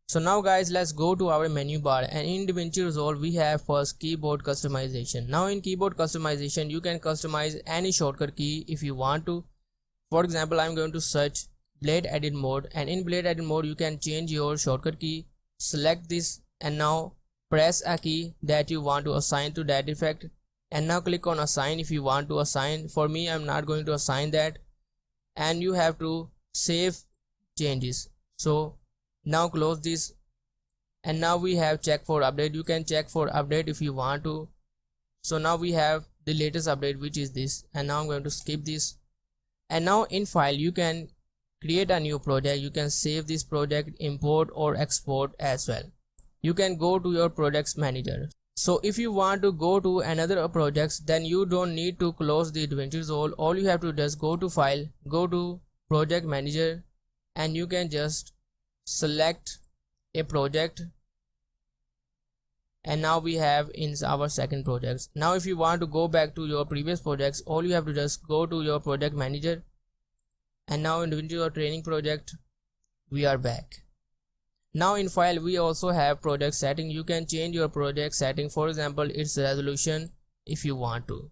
So now guys, let's go to our menu bar, and in DaVinci Resolve we have first keyboard customization. Now in keyboard customization you can customize any shortcut key if you want to. For example, I'm going to search blade edit mode, and in blade edit mode you can change your shortcut key. Select this and now press a key that you want to assign to that effect, and now click on assign if you want to assign. For me, I'm not going to assign that, and you have to save changes. So now close this, and now we have check for update. You can check for update if you want to. So now we have the latest update, which is this, and now I'm going to skip this. And now in file you can create a new project. You can save this project, import or export as well. You can go to your projects manager. So if you want to go to another projects, then you don't need to close the DaVinci Resolve. All you have to just go to file, go to project manager, and you can just select a project, and now we have in our second project. Now if you want to go back to your previous projects, all you have to just go to your project manager, and now in your training project we are back. Now in file we also have project setting. You can change your project setting, for example its resolution if you want to.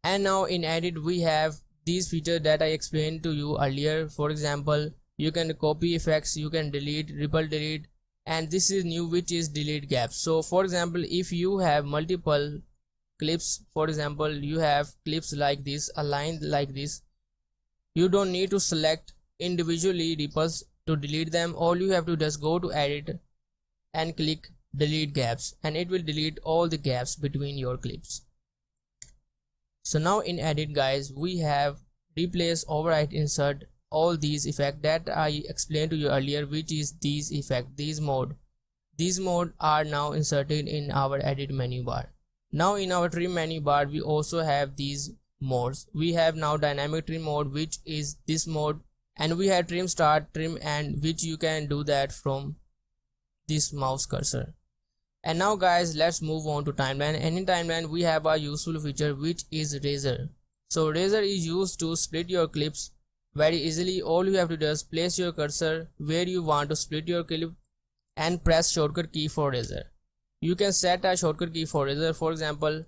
And now in edit we have these features that I explained to you earlier. For example, you can copy effects, you can delete, ripple delete, and this is new, which is delete gaps. So for example, if you have multiple clips, for example you have clips like this aligned like this, you don't need to select individually ripples to delete them. All you have to just go to edit and click delete gaps, and it will delete all the gaps between your clips. So now in edit guys, we have replace, overwrite, insert, all these effects that I explained to you earlier, which is these effects, these mode are now inserted in our edit menu bar. Now in our trim menu bar we also have these modes. We have now dynamic trim mode, which is this mode, and we have trim start, trim end, which you can do that from this mouse cursor. And now guys, let's move on to timeline, and in timeline we have a useful feature, which is razor. So razor is used to split your clips very easily. All you have to do is place your cursor where you want to split your clip and press shortcut key for razor. You can set a shortcut key for razor. For example,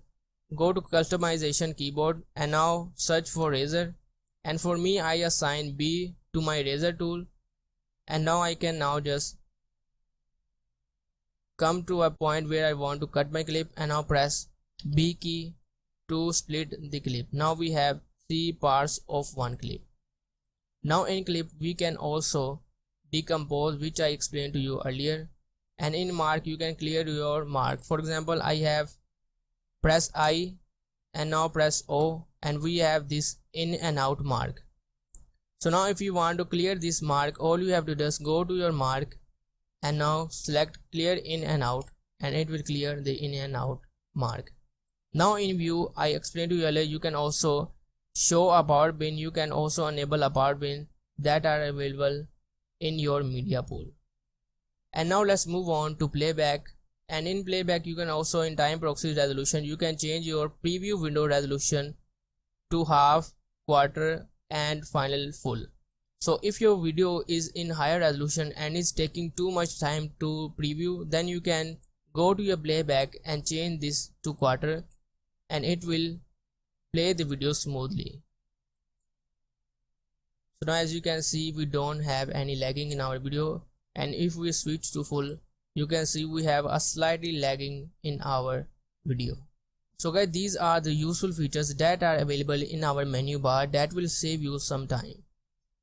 go to customization keyboard and now search for razor, and for me I assign B to my razor tool, and now I can now just come to a point where I want to cut my clip, and now press B key to split the clip. Now we have 3 parts of one clip. Now in clip we can also decompose, which I explained to you earlier, and in mark you can clear your mark. For example, I have press I and now press O, and we have this in and out mark. So now if you want to clear this mark, all you have to just go to your mark and now select clear in and out, and it will clear the in and out mark. Now in view, I explained to you earlier, you can also show a power bin, you can also enable a power bin that are available in your media pool. And now let's move on to playback, and in playback you can also, in time proxy resolution, you can change your preview window resolution to half, quarter and final full. So if your video is in higher resolution and is taking too much time to preview, then you can go to your playback and change this to quarter, and it will play the video smoothly. So now as you can see, we don't have any lagging in our video, and if we switch to full, you can see we have a slightly lagging in our video. So guys, these are the useful features that are available in our menu bar that will save you some time.